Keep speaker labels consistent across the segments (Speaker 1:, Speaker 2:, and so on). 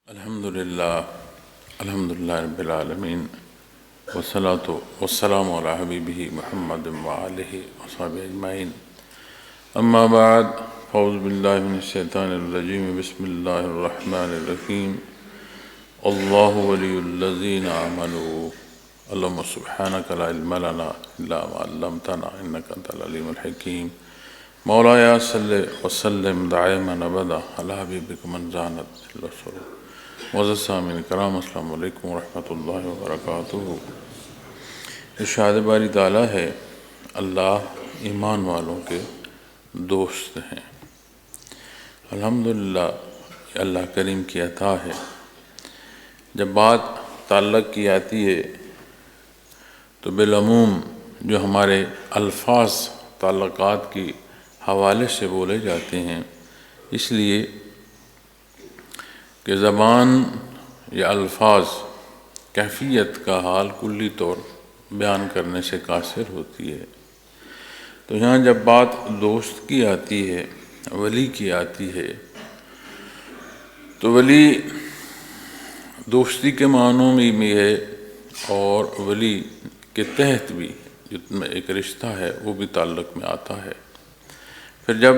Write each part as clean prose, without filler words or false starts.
Speaker 1: الحمدللہ رب العالمین والصلاة والسلام علی حبیبہ محمد وآلہ وصحبہ اجمعین اما بعد فاعوذ باللہ من الشیطان الرجیم بسم اللہ الرحمن الرحیم اللہ ولی الذین آمنوا اللہم سبحانک لا علم لنا الا ما علمتنا انک انت العلیم الحکیم مولایا صلی وسلم دائما ابدا علی حبیبک من زانت الرسول معزز سامعین کرام السلام علیکم ورحمۃ اللہ وبرکاتہ۔ ارشاد باری تعالیٰ ہے اللہ ایمان والوں کے دوست ہیں۔ الحمدللہ یہ اللہ کریم کی عطا ہے۔ جب بات تعلق کی آتی ہے تو بالعموم جو ہمارے الفاظ تعلقات کی حوالے سے بولے جاتے ہیں، اس لیے کہ زبان یا الفاظ کیفیت کا حال کلی طور بیان کرنے سے قاصر ہوتی ہے۔ تو یہاں جب بات دوست کی آتی ہے، ولی کی آتی ہے، تو ولی دوستی کے معنوں میں بھی ہے اور ولی کے تحت بھی جس میں ایک رشتہ ہے وہ بھی تعلق میں آتا ہے۔ پھر جب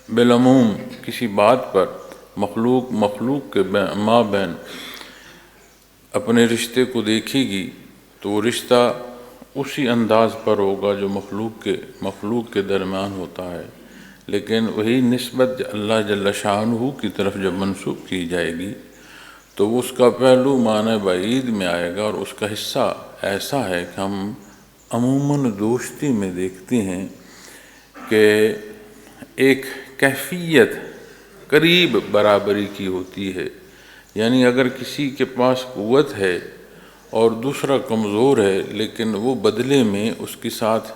Speaker 1: بالعموم کسی بات پر مخلوق کے مابین اپنے رشتے کو دیکھے گی تو وہ رشتہ اسی انداز پر ہوگا جو مخلوق کے درمیان ہوتا ہے، لیکن وہی نسبت اللہ جل شانہ کی طرف جب منسوب کی جائے گی تو اس کا پہلو معنی بعید میں آئے گا، اور اس کا حصہ ایسا ہے کہ ہم عموماً دوستی میں دیکھتے ہیں کہ ایک کیفیت قریب برابری کی ہوتی ہے۔ یعنی اگر کسی کے پاس قوت ہے اور دوسرا کمزور ہے، لیکن وہ بدلے میں اس کے ساتھ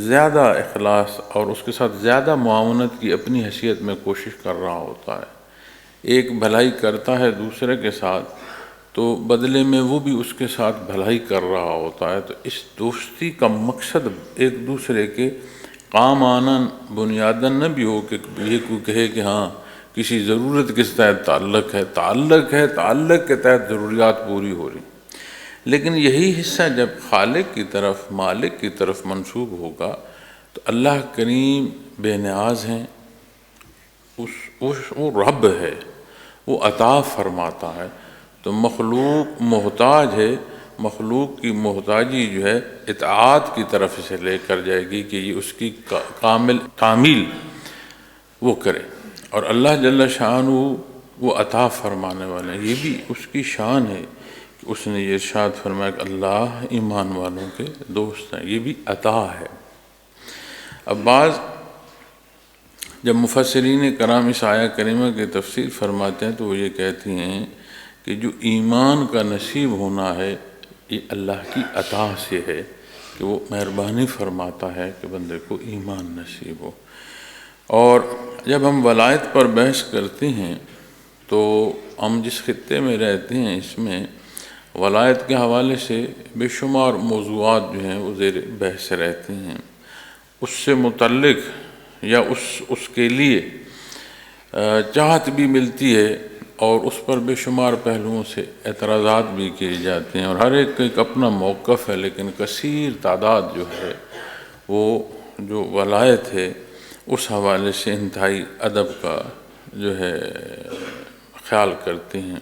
Speaker 1: زیادہ اخلاص اور اس کے ساتھ زیادہ معاونت کی اپنی حیثیت میں کوشش کر رہا ہوتا ہے، ایک بھلائی کرتا ہے دوسرے کے ساتھ تو بدلے میں وہ بھی اس کے ساتھ بھلائی کر رہا ہوتا ہے، تو اس دوستی کا مقصد ایک دوسرے کے کام آنا بنیاداً نہ بھی ہو کہ یہ کوئی کہے کہ ہاں کسی ضرورت کے تحت تعلق ہے، تعلق کے تحت ضروریات پوری ہو رہی، لیکن یہی حصہ جب خالق کی طرف، مالک کی طرف منسوب ہوگا تو اللہ کریم بے نیاز ہیں، وہ رب ہے، وہ عطا فرماتا ہے، تو مخلوق محتاج ہے، مخلوق کی محتاجی جو ہے اطاعت کی طرف سے لے کر جائے گی کہ یہ اس کی کامل تعمیل وہ کرے، اور اللہ جل شانہ وہ عطا فرمانے والے ہیں۔ یہ بھی اس کی شان ہے کہ اس نے یہ ارشاد فرمایا کہ اللہ ایمان والوں کے دوست ہیں، یہ بھی عطا ہے۔ اب بعض جب مفسرین کرام اس آیہ کریمہ کی تفسیر فرماتے ہیں تو وہ یہ کہتے ہیں کہ جو ایمان کا نصیب ہونا ہے یہ اللہ کی عطا سے ہے کہ وہ مہربانی فرماتا ہے کہ بندے کو ایمان نصیب ہو۔ اور جب ہم ولایت پر بحث کرتے ہیں تو ہم جس خطے میں رہتے ہیں اس میں ولایت کے حوالے سے بے شمار موضوعات جو ہیں وہ زیر بحث رہتے ہیں، اس سے متعلق یا اس کے لیے چاہت بھی ملتی ہے اور اس پر بے شمار پہلوؤں سے اعتراضات بھی کیے جاتے ہیں، اور ہر ایک کا ایک اپنا موقف ہے، لیکن کثیر تعداد جو ہے وہ جو ولایت ہے اس حوالے سے انتہائی ادب کا جو ہے خیال کرتے ہیں۔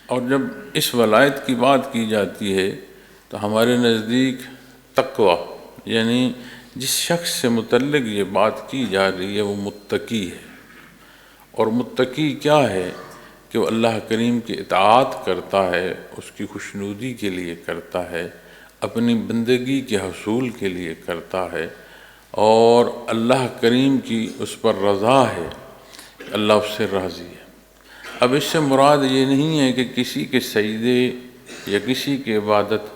Speaker 1: اور جب اس ولایت کی بات کی جاتی ہے تو ہمارے نزدیک تقویٰ، یعنی جس شخص سے متعلق یہ بات کی جا رہی ہے وہ متقی ہے، اور متقی کیا ہے کہ وہ اللہ کریم کی اطاعت کرتا ہے، اس کی خوشنودی کے لیے کرتا ہے، اپنی بندگی کے حصول کے لیے کرتا ہے، اور اللہ کریم کی اس پر رضا ہے، اللہ اس سے راضی ہے۔ اب اس سے مراد یہ نہیں ہے کہ کسی کے سجدے یا کسی کی عبادت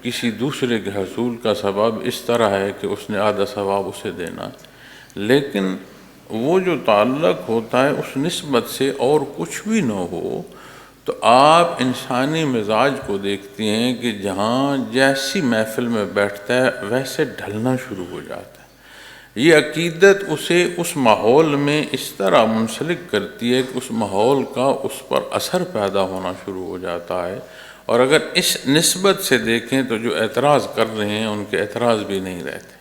Speaker 1: کسی دوسرے کے حصول کا سبب اس طرح ہے کہ اس نے آدھا ثواب اسے دینا، لیکن وہ جو تعلق ہوتا ہے اس نسبت سے اور کچھ بھی نہ ہو تو آپ انسانی مزاج کو دیکھتے ہیں کہ جہاں جیسی محفل میں بیٹھتا ہے ویسے ڈھلنا شروع ہو جاتا ہے۔ یہ عقیدت اسے اس ماحول میں اس طرح منسلک کرتی ہے کہ اس ماحول کا اس پر اثر پیدا ہونا شروع ہو جاتا ہے، اور اگر اس نسبت سے دیکھیں تو جو اعتراض کر رہے ہیں ان کے اعتراض بھی نہیں رہتے،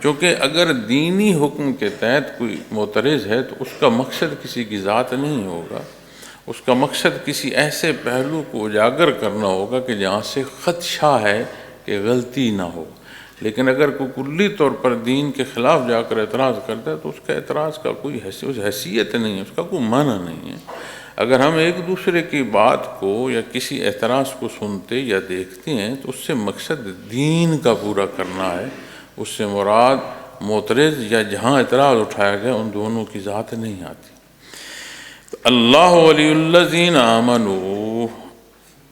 Speaker 1: کیونکہ اگر دینی حکم کے تحت کوئی معترض ہے تو اس کا مقصد کسی کی ذات نہیں ہوگا، اس کا مقصد کسی ایسے پہلو کو اجاگر کرنا ہوگا کہ جہاں سے خدشہ ہے کہ غلطی نہ ہو۔ لیکن اگر کوئی کلی طور پر دین کے خلاف جا کر اعتراض کرتا ہے تو اس کا اعتراض کا کوئی حیثیت نہیں ہے، اس کا کوئی معنی نہیں ہے۔ اگر ہم ایک دوسرے کی بات کو یا کسی اعتراض کو سنتے یا دیکھتے ہیں تو اس سے مقصد دین کا پورا کرنا ہے، اس سے مراد معترض یا جہاں اعتراض اٹھایا گیا ان دونوں کی ذات نہیں آتی۔ تو اللہ ولی الذین آمنوا،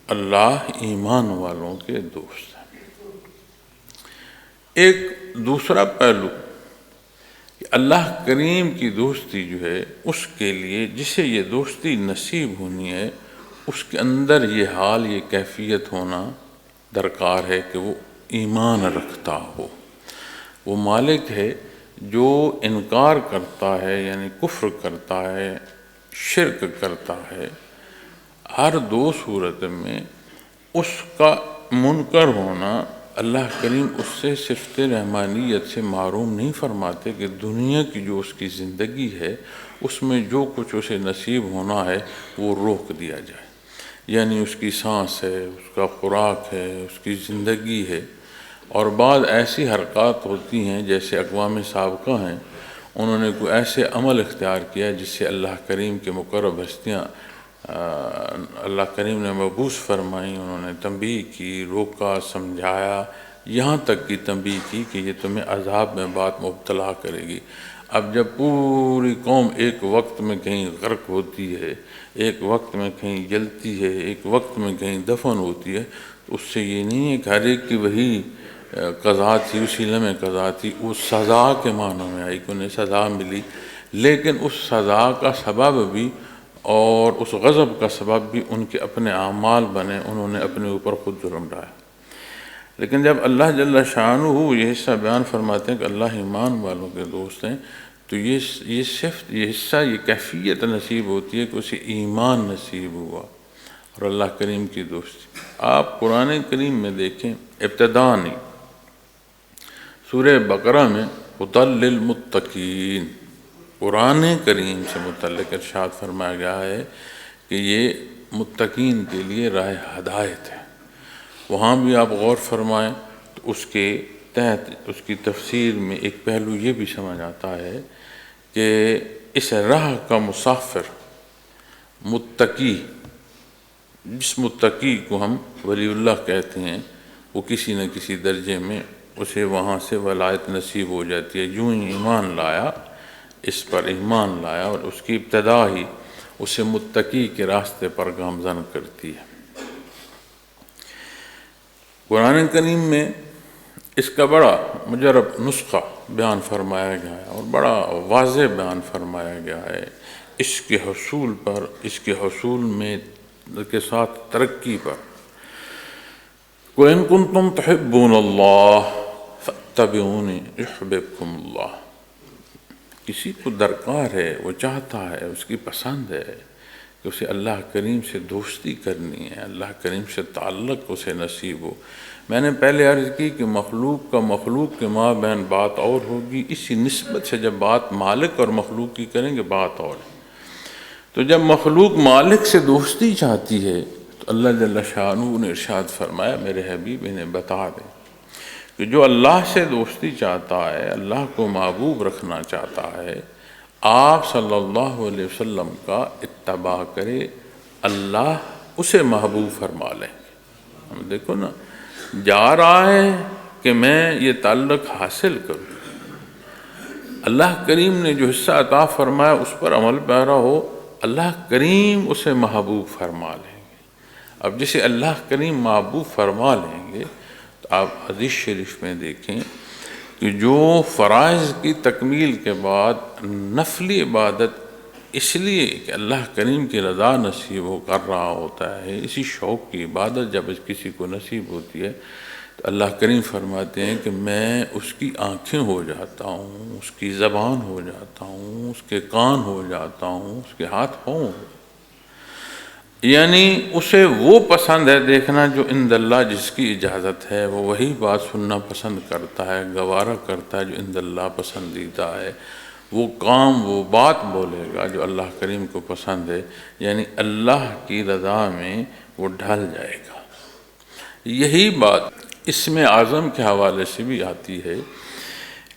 Speaker 1: اللہ ایمان والوں کے دوست ہیں۔ ایک دوسرا پہلو کہ اللہ کریم کی دوستی جو ہے اس کے لیے جسے یہ دوستی نصیب ہونی ہے اس کے اندر یہ حال، یہ کیفیت ہونا درکار ہے کہ وہ ایمان رکھتا ہو۔ وہ مالک ہے جو انکار کرتا ہے، یعنی کفر کرتا ہے، شرک کرتا ہے، ہر دو صورت میں اس کا منکر ہونا اللہ کریم اس سے صفت رحمانیت سے محروم نہیں فرماتے کہ دنیا کی جو اس کی زندگی ہے اس میں جو کچھ اسے نصیب ہونا ہے وہ روک دیا جائے، یعنی اس کی سانس ہے، اس کا خوراک ہے، اس کی زندگی ہے۔ اور بعض ایسی حرکات ہوتی ہیں جیسے اقوام سابقہ ہیں، انہوں نے کوئی ایسے عمل اختیار کیا جس سے اللہ کریم کے مقرب ہستیاں اللہ کریم نے مبعوث فرمائیں، انہوں نے تنبیہ کی، روکا، سمجھایا، یہاں تک کی تنبیہ کی کہ یہ تمہیں عذاب میں بات مبتلا کرے گی۔ اب جب پوری قوم ایک وقت میں کہیں غرق ہوتی ہے، ایک وقت میں کہیں جلتی ہے، ایک وقت میں کہیں دفن ہوتی ہے، تو اس سے یہ نہیں ہے کہ ہر ایک کی وہی قضا تھی، اسی لمحے قضا تھی، وہ سزا کے معنی میں آئی کہ انہیں سزا ملی، لیکن اس سزا کا سبب بھی اور اس غضب کا سبب بھی ان کے اپنے اعمال بنے، انہوں نے اپنے اوپر خود ظلم ڈھایا۔ لیکن جب اللہ جل شانہ یہ حصہ بیان فرماتے ہیں کہ اللہ ایمان والوں کے دوست ہیں، تو یہ صفت، یہ حصہ، یہ کیفیت نصیب ہوتی ہے کہ اسے ایمان نصیب ہوا اور اللہ کریم کی دوستی۔ آپ قرآن کریم میں دیکھیں، ابتداء سورہ بقرہ میں ھدی للمتقین، قرآن کریم سے متعلق ارشاد فرمایا گیا ہے کہ یہ متقین کے لیے راہ ہدایت ہے۔ وہاں بھی آپ غور فرمائیں تو اس کے تحت اس کی تفسیر میں ایک پہلو یہ بھی سمجھ آتا ہے کہ اس راہ کا مسافر متقی، جس متقی کو ہم ولی اللہ کہتے ہیں، وہ کسی نہ کسی درجے میں اسے وہاں سے ولایت نصیب ہو جاتی ہے۔ یوں ہی ایمان لایا، اس پر ایمان لایا، اور اس کی ابتدا ہی اسے متقی کے راستے پر گامزن کرتی ہے۔ قرآن کریم میں اس کا بڑا مجرب نسخہ بیان فرمایا گیا ہے اور بڑا واضح بیان فرمایا گیا ہے اس کے حصول پر، اس کے حصول میں کے ساتھ ترقی پر۔ وَإِن كُنتُمْ تُحِبُّونَ اللَّهَ فَاتَّبِعُونِي يُحْبِبْكُمُ اللَّهُ۔ کسی کو درکار ہے، وہ چاہتا ہے، اس کی پسند ہے کہ اسے اللہ کریم سے دوستی کرنی ہے، اللہ کریم سے تعلق اسے نصیب ہو۔ میں نے پہلے عرض کی کہ مخلوق کا مخلوق کے مابین بات اور ہوگی، اسی نسبت سے جب بات مالک اور مخلوق کی کریں گے بات اور ہے۔ تو جب مخلوق مالک سے دوستی چاہتی ہے تو اللہ جل شانہ نے ارشاد فرمایا، میرے حبیب انہیں بتا دے کہ جو اللہ سے دوستی چاہتا ہے، اللہ کو محبوب رکھنا چاہتا ہے، آپ صلی اللہ علیہ وسلم کا اتباع کرے، اللہ اسے محبوب فرما لیں گے۔ ہم دیکھو نا، جا رہا ہے کہ میں یہ تعلق حاصل کروں، اللہ کریم نے جو حصہ عطا فرمایا اس پر عمل پیرا ہو، اللہ کریم اسے محبوب فرما لیں گے۔ اب جسے اللہ کریم محبوب فرما لیں گے تو آپ حدیث شریف میں دیکھیں کہ جو فرائض کی تکمیل کے بعد نفلی عبادت اس لیے کہ اللہ کریم کی رضا نصیب ہو کر رہا ہوتا ہے، اسی شوق کی عبادت جب کسی کو نصیب ہوتی ہے تو اللہ کریم فرماتے ہیں کہ میں اس کی آنکھیں ہو جاتا ہوں، اس کی زبان ہو جاتا ہوں، اس کے کان ہو جاتا ہوں، اس کے ہاتھ پاؤں، یعنی اسے وہ پسند ہے دیکھنا جو عند اللہ جس کی اجازت ہے، وہ وہی بات سننا پسند کرتا ہے، گوارا کرتا ہے جو عند اللہ پسندیدہ ہے، وہ کام وہ بات بولے گا جو اللہ کریم کو پسند ہے، یعنی اللہ کی رضا میں وہ ڈھل جائے گا۔ یہی بات اسم اعظم کے حوالے سے بھی آتی ہے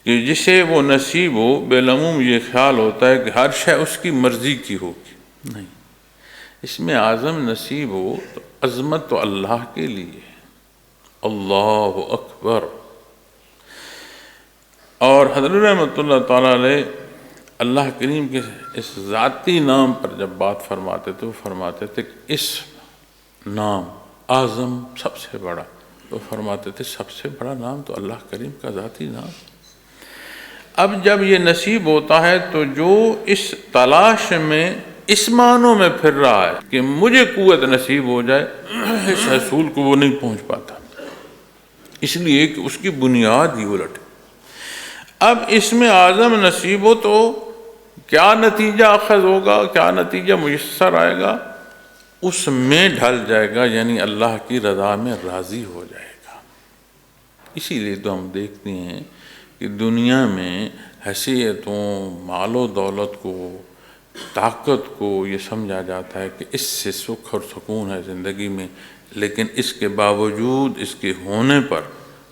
Speaker 1: کہ جسے وہ نصیب ہو، بالعموم یہ خیال ہوتا ہے کہ ہر شے اس کی مرضی کی ہوگی، نہیں، اسم اعظم نصیب ہو تو عظمت تو اللہ کے لیے، اللہ اکبر۔ اور حضرت رحمۃ اللہ تعالیٰ علیہ اللہ کریم کے اس ذاتی نام پر جب بات فرماتے تھے، وہ فرماتے تھے کہ اس نام اعظم سب سے بڑا، تو فرماتے تھے سب سے بڑا نام تو اللہ کریم کا ذاتی نام۔ اب جب یہ نصیب ہوتا ہے تو جو اس تلاش میں اس معنوں میں پھر رہا ہے کہ مجھے قوت نصیب ہو جائے، اس حصول کو وہ نہیں پہنچ پاتا، اس لیے کہ اس کی بنیاد ہی الٹ ہے۔ اب اس میں اعظم نصیب ہو تو کیا نتیجہ اخذ ہوگا، کیا نتیجہ میسر آئے گا، اس میں ڈھل جائے گا، یعنی اللہ کی رضا میں راضی ہو جائے گا۔ اسی لیے تو ہم دیکھتے ہیں کہ دنیا میں حیثیتوں، مال و دولت کو، طاقت کو یہ سمجھا جاتا ہے کہ اس سے سکھ اور سکون ہے زندگی میں، لیکن اس کے باوجود اس کے ہونے پر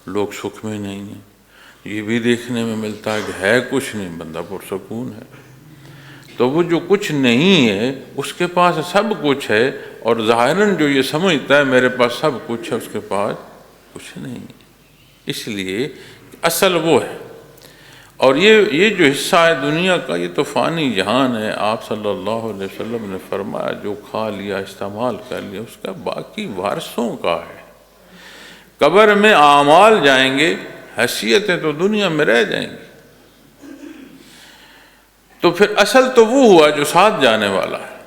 Speaker 1: لوگ سکھ میں نہیں ہیں۔ یہ بھی دیکھنے میں ملتا ہے کہ ہے کچھ نہیں، بندہ پرسکون ہے۔ تو وہ جو کچھ نہیں ہے اس کے پاس سب کچھ ہے، اور ظاہراً جو یہ سمجھتا ہے میرے پاس سب کچھ ہے، اس کے پاس کچھ نہیں ہے۔ اس لیے اصل وہ ہے، اور یہ جو حصہ ہے دنیا کا، یہ تو فانی جہان ہے۔ آپ صلی اللہ علیہ وسلم نے فرمایا جو کھا لیا، استعمال کر لیا، اس کا باقی وارثوں کا ہے۔ قبر میں اعمال جائیں گے، حیثیتیں تو دنیا میں رہ جائیں گی، تو پھر اصل تو وہ ہوا جو ساتھ جانے والا ہے۔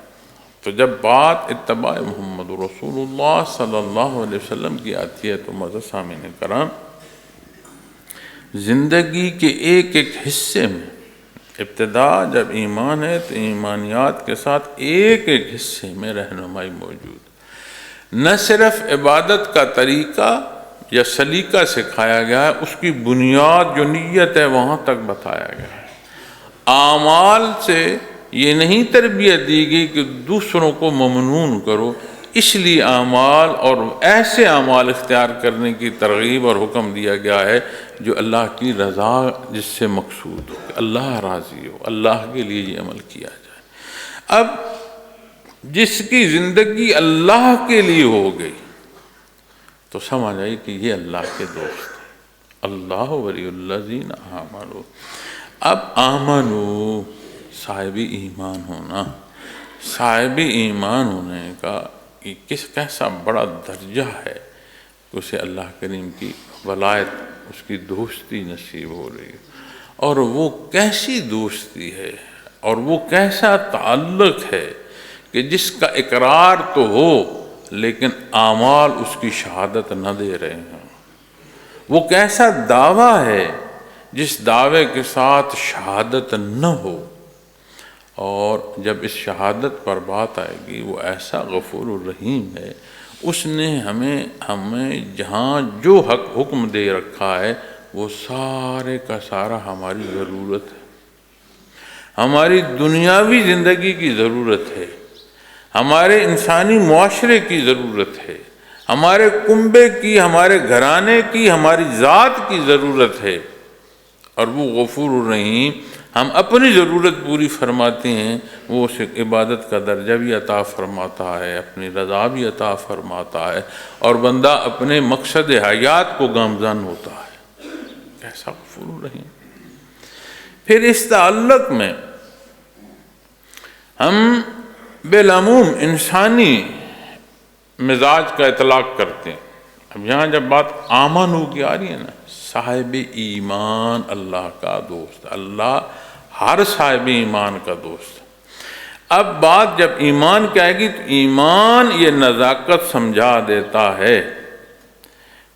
Speaker 1: تو جب بات اتباع محمد رسول اللہ صلی اللہ علیہ وسلم کی آتی ہے تو معزز سامعین کرام، زندگی کے ایک ایک حصے میں ابتدا جب ایمان ہے تو ایمانیات کے ساتھ ایک ایک حصے میں رہنمائی موجود، نہ صرف عبادت کا طریقہ یا سلیقہ سکھایا گیا ہے، اس کی بنیاد جو نیت ہے وہاں تک بتایا گیا ہے۔ اعمال سے یہ نہیں تربیت دی گئی کہ دوسروں کو ممنون کرو، اس لیے اعمال اور ایسے اعمال اختیار کرنے کی ترغیب اور حکم دیا گیا ہے جو اللہ کی رضا جس سے مقصود ہو، کہ اللہ راضی ہو، اللہ کے لیے یہ عمل کیا جائے۔ اب جس کی زندگی اللہ کے لیے ہو گئی تو سمجھ آئی کہ یہ اللہ کے دوست ہیں، اللہ ولی الذین آمنوا۔ اب آمنو صاحب ایمان ہونا، صاحب ایمان ہونے کا کیسا بڑا درجہ ہے کہ اسے اللہ کریم کی ولایت، اس کی دوستی نصیب ہو رہی ہے، اور وہ کیسی دوستی ہے اور وہ کیسا تعلق ہے کہ جس کا اقرار تو ہو لیکن اعمال اس کی شہادت نہ دے رہے ہیں، وہ کیسا دعویٰ ہے جس دعوے کے ساتھ شہادت نہ ہو، اور جب اس شہادت پر بات آئے گی وہ ایسا غفور الرحیم ہے، اس نے ہمیں جہاں جو حکم دے رکھا ہے وہ سارے کا سارا ہماری ضرورت ہے، ہماری دنیاوی زندگی کی ضرورت ہے، ہمارے انسانی معاشرے کی ضرورت ہے، ہمارے کنبے کی، ہمارے گھرانے کی، ہماری ذات کی ضرورت ہے، اور وہ غفور الرحیم ہم اپنی ضرورت پوری فرماتے ہیں، وہ اسے عبادت کا درجہ بھی عطا فرماتا ہے، اپنی رضا بھی عطا فرماتا ہے، اور بندہ اپنے مقصد حیات کو گامزن ہوتا ہے۔ کیسا غفور الرحیم۔ پھر اس تعلق میں ہم بالعموم انسانی مزاج کا اطلاق کرتے ہیں۔ اب یہاں جب بات آمنو کی آ رہی ہے نا، صاحب ایمان اللہ کا دوست، اللہ ہر صاحب ایمان کا دوست۔ اب بات جب ایمان کی آئے گی تو ایمان یہ نزاکت سمجھا دیتا ہے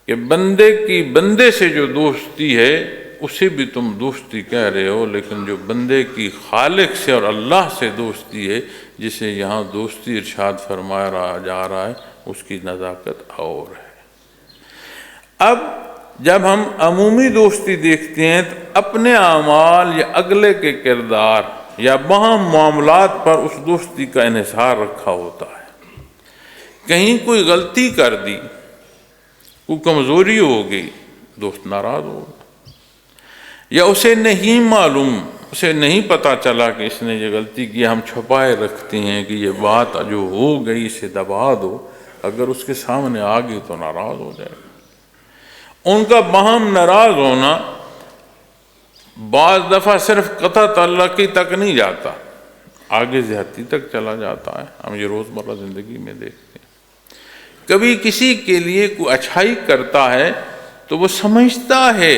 Speaker 1: کہ بندے کی بندے سے جو دوستی ہے اسے بھی تم دوستی کہہ رہے ہو، لیکن جو بندے کی خالق سے اور اللہ سے دوستی ہے، جسے یہاں دوستی ارشاد فرمایا جا رہا ہے، اس کی نزاکت اور ہے۔ اب جب ہم عمومی دوستی دیکھتے ہیں تو اپنے اعمال یا اگلے کے کردار یا باہم معاملات پر اس دوستی کا انحصار رکھا ہوتا ہے۔ کہیں کوئی غلطی کر دی، کوئی کمزوری ہو گئی، دوست ناراض ہوگا، یا اسے نہیں معلوم، اسے نہیں پتہ چلا کہ اس نے یہ غلطی کی، ہم چھپائے رکھتے ہیں کہ یہ بات جو ہو گئی اسے دبا دو، اگر اس کے سامنے آ گئی تو ناراض ہو جائے گا۔ ان کا باہم ناراض ہونا بعض دفعہ صرف قطع تعلقی تک نہیں جاتا، آگے زیادتی تک چلا جاتا ہے۔ ہم یہ روزمرہ زندگی میں دیکھتے ہیں، کبھی کسی کے لیے کوئی اچھائی کرتا ہے تو وہ سمجھتا ہے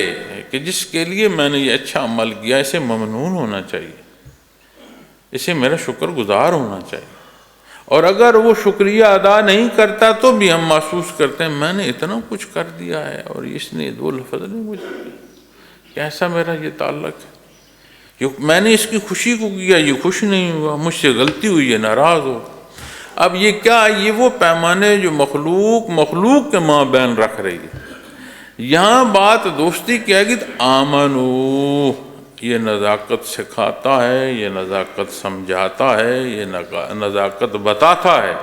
Speaker 1: کہ جس کے لیے میں نے یہ اچھا عمل کیا اسے ممنون ہونا چاہیے، اسے میرا شکر گزار ہونا چاہیے، اور اگر وہ شکریہ ادا نہیں کرتا تو بھی ہم محسوس کرتے ہیں میں نے اتنا کچھ کر دیا ہے اور اس نے دو لفظ نہیں مجھے، کیسا میرا یہ تعلق ہے، میں نے اس کی خوشی کو کیا، یہ خوش نہیں ہوا، مجھ سے غلطی ہوئی، یہ ناراض ہو۔ اب یہ کیا، یہ وہ پیمانے جو مخلوق کے مابین رکھ رہی ہے۔ یہاں بات دوستی کی آئے گی تو آمنو، یہ نزاکت سکھاتا ہے، یہ نزاکت سمجھاتا ہے، یہ نزاکت بتاتا ہے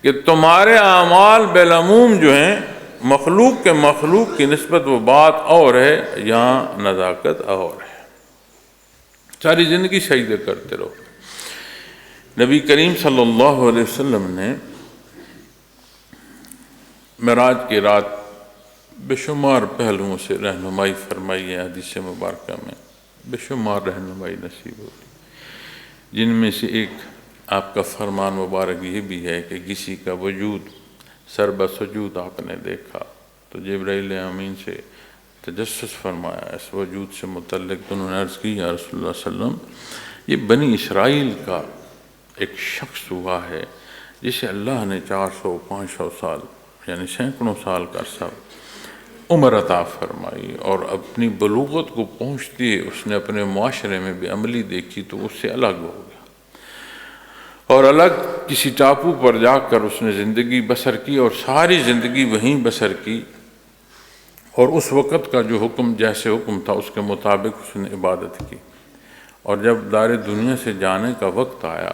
Speaker 1: کہ تمہارے اعمال بالعموم جو ہیں مخلوق کی نسبت وہ بات اور ہے، یہاں نزاکت اور ہے۔ ساری زندگی سجدے کرتے رہو۔ نبی کریم صلی اللہ علیہ وسلم نے معراج کی رات بے شمار پہلوؤں سے رہنمائی فرمائی ہے، حدیث مبارکہ میں بے شمار رہنمائی نصیب ہوتی، جن میں سے ایک آپ کا فرمان مبارک یہ بھی ہے کہ کسی کا وجود سر بسجود آپ نے دیکھا تو جبرائیل امین سے تجسس فرمایا اس وجود سے متعلق، تو انہوں نے عرض کی یا رسول اللہ صلی اللہ علیہ وسلم، یہ بنی اسرائیل کا ایک شخص ہوا ہے جسے اللہ نے 400-500 سال یعنی سینکڑوں سال کا عرصہ عمر عطا فرمائی، اور اپنی بلوغت کو پہنچتی اس نے اپنے معاشرے میں بھی عملی دیکھی تو اس سے الگ ہو گیا، اور الگ کسی ٹاپو پر جا کر اس نے زندگی بسر کی اور ساری زندگی وہیں بسر کی، اور اس وقت کا جو حکم جیسے حکم تھا اس کے مطابق اس نے عبادت کی، اور جب دار دنیا سے جانے کا وقت آیا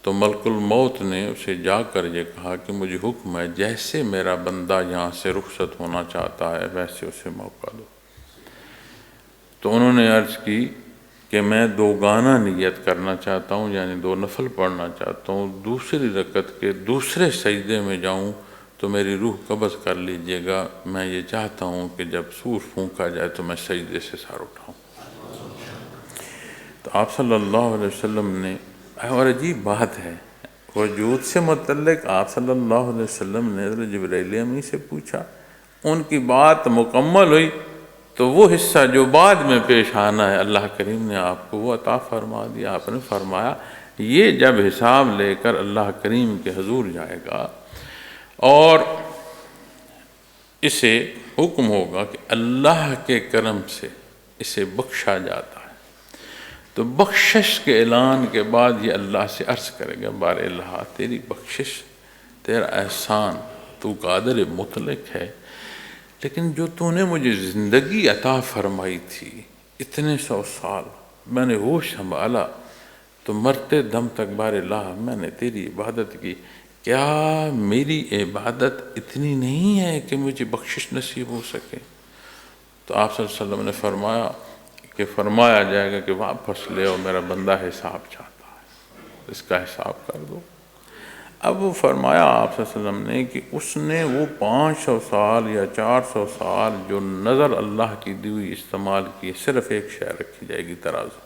Speaker 1: تو ملک الموت نے اسے جا کر یہ کہا کہ مجھے حکم ہے جیسے میرا بندہ یہاں سے رخصت ہونا چاہتا ہے ویسے اسے موقع دو۔ تو انہوں نے عرض کی کہ میں 2 گانا نیت کرنا چاہتا ہوں، یعنی 2 نفل پڑھنا چاہتا ہوں، دوسری رکعت کے دوسرے سجدے میں جاؤں تو میری روح قبض کر لیجئے گا، میں یہ چاہتا ہوں کہ جب سور پھونکا جائے تو میں سجدے سے سر اٹھاؤں۔ تو آپ صلی اللہ علیہ وسلم نے، اور عجیب بات ہے، وجود سے متعلق آپ صلی اللہ علیہ وسلم نے حضرت جبرائیل امین سے پوچھا، ان کی بات مکمل ہوئی تو وہ حصہ جو بعد میں پیش آنا ہے اللہ کریم نے آپ کو وہ عطا فرما دیا۔ آپ نے فرمایا یہ جب حساب لے کر اللہ کریم کے حضور جائے گا اور اسے حکم ہوگا کہ اللہ کے کرم سے اسے بخشا جاتا ہے، تو بخشش کے اعلان کے بعد یہ اللہ سے عرض کرے گا بار اللہ تیری بخشش، تیرا احسان، تو قادر مطلق ہے، لیکن جو تو نے مجھے زندگی عطا فرمائی تھی اتنے 100 سال، میں نے ہوش سنبھالا تو مرتے دم تک بار اللہ میں نے تیری عبادت کی، کیا میری عبادت اتنی نہیں ہے کہ مجھے بخشش نصیب ہو سکے؟ تو آپ صلی اللہ علیہ وسلم نے فرمایا کہ فرمایا جائے گا کہ واپس لے اور میرا بندہ حساب چاہتا ہے، اس کا حساب کر دو۔ اب وہ فرمایا آپ صلی اللہ علیہ وسلم نے کہ اس نے وہ 500 سال یا 400 سال جو نظر اللہ کی دی ہوئی استعمال کی، صرف ایک شے رکھی جائے گی ترازو،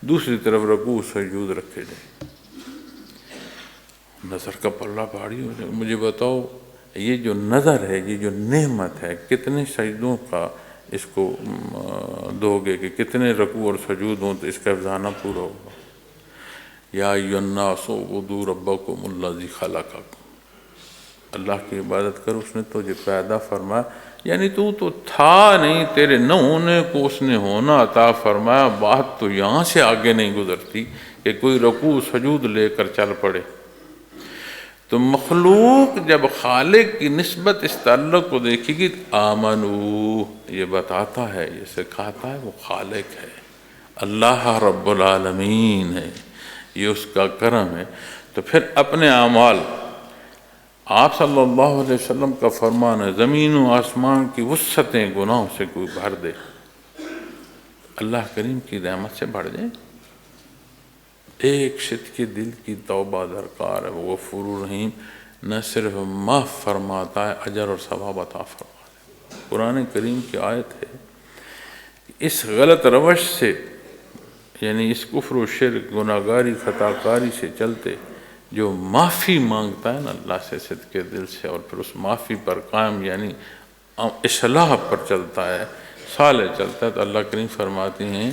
Speaker 1: دوسری طرف رکوع سجود رکھے جائیں، نظر کا پلہ بھاری ہو جائے۔ مجھے بتاؤ یہ جو نظر ہے، یہ جو نعمت ہے، کتنے سجدوں کا اس کو دو گے کہ کتنے رکوع اور سجود ہوں تو اس کا افزانہ پورا ہوگا۔ یا ایھا الناس اعبدوا ربکم الذی خلقکم، اللہ کی عبادت کر، اس نے تجھے پیدا فرمایا، یعنی تو تھا نہیں، تیرے نہ ہونے کو اس نے ہونا عطا فرمایا۔ بات تو یہاں سے آگے نہیں گزرتی کہ کوئی رکوع سجود لے کر چل پڑے۔ تو مخلوق جب خالق کی نسبت اس تعلق کو دیکھے گی، آمنو، یہ بتاتا ہے، یہ سکھاتا ہے وہ خالق ہے، اللہ رب العالمین ہے، یہ اس کا کرم ہے۔ تو پھر اپنے اعمال، آپ صلی اللہ علیہ وسلم کا فرمان ہے، زمین و آسمان کی وسعتیں گناہوں سے کوئی بھر دے، اللہ کریم کی رحمت سے بڑھ جائے۔ ایک شت کے دل کی توبہ درکار ہے، وہ غفور رحیم نہ صرف معاف فرماتا ہے، اجر اور ثواب عطا فرماتا ہے۔ قرآن کریم کی آیت ہے، اس غلط روش سے، یعنی اس کفر و شرک، گناہگاری، خطاکاری سے چلتے جو معافی مانگتا ہے نا اللہ سے صدق کے دل سے، اور پھر اس معافی پر قائم، یعنی اصلاح پر چلتا ہے، صالح چلتا ہے، تو اللہ کریم فرماتے ہیں